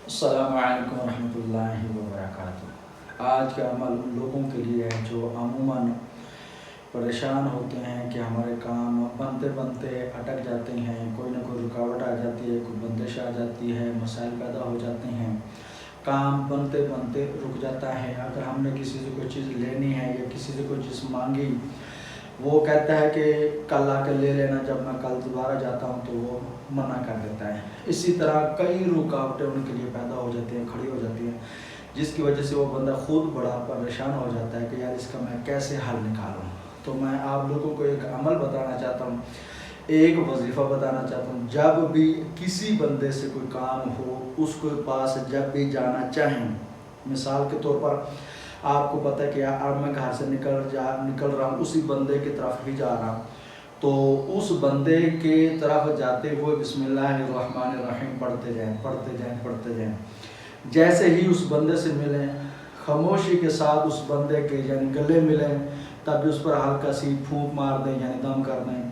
السلام علیکم ورحمۃ اللہ وبرکاتہ۔ آج کا عمل ان لوگوں کے لیے ہے جو عموماً پریشان ہوتے ہیں کہ ہمارے کام بنتے بنتے اٹک جاتے ہیں، کوئی نہ کوئی رکاوٹ آ جاتی ہے، کوئی بندش آ جاتی ہے، مسائل پیدا ہو جاتے ہیں، کام بنتے بنتے رک جاتا ہے۔ اگر ہم نے کسی سے کوئی چیز لینی ہے یا کسی سے کوئی چیز مانگی، وہ کہتا ہے کہ کل آ کے لے لینا، جب میں کل دوبارہ جاتا ہوں تو وہ منع کر دیتا ہے۔ اسی طرح کئی رکاوٹیں ان کے لیے پیدا ہو جاتی ہیں، کھڑی ہو جاتی ہیں، جس کی وجہ سے وہ بندہ خود بڑا پریشان ہو جاتا ہے کہ یار اس کا میں کیسے حل نکالوں۔ تو میں آپ لوگوں کو ایک عمل بتانا چاہتا ہوں، ایک وظیفہ بتانا چاہتا ہوں۔ جب بھی کسی بندے سے کوئی کام ہو، اس کے پاس جب بھی جانا چاہیں، مثال کے طور پر آپ کو پتہ ہے کہ اب میں گھر سے نکل رہا ہوں، اسی بندے کی طرف ہی جا رہا ہوں، تو اس بندے کی طرف جاتے ہوئے بسم اللہ الرحمن الرحیم پڑھتے جائیں۔ جیسے ہی اس بندے سے ملیں، خاموشی کے ساتھ اس بندے کے یعنی گلے ملیں، تب بھی اس پر ہلکا سی پھونک مار دیں، یعنی دم کر دیں۔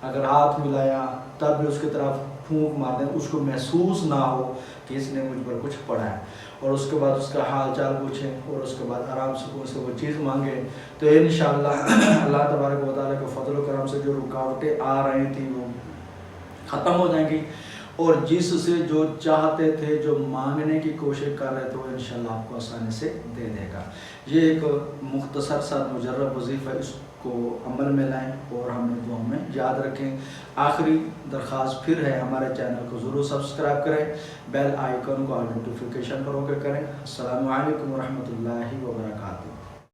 اگر ہاتھ ملایا تب بھی اس کی طرف پھونک مار دیں، اس کو محسوس نہ ہو کہ اس نے مجھ پر کچھ پڑھا ہے، اور اس کے بعد اس کا حال چال پوچھیں، اور اس کے بعد آرام سے وہ چیز مانگے، تو انشاءاللہ اللہ تبارک و تعالیٰ کے فضل و کرم سے جو رکاوٹیں آ رہی تھیں وہ ختم ہو جائیں گی، اور جس سے جو چاہتے تھے، جو مانگنے کی کوشش کر رہے تھے، وہ انشاءاللہ آپ کو آسانی سے دے دے گا۔ یہ ایک مختصر سا مجرب وظیفہ، اس کو عمل میں لائیں اور ہمیں دعاؤں میں یاد رکھیں۔ آخری درخواست پھر ہے، ہمارے چینل کو ضرور سبسکرائب کریں، بیل آئیکن کو آل نوٹیفیکیشن پر ہو کے کریں۔ السلام علیکم ورحمۃ اللہ وبرکاتہ۔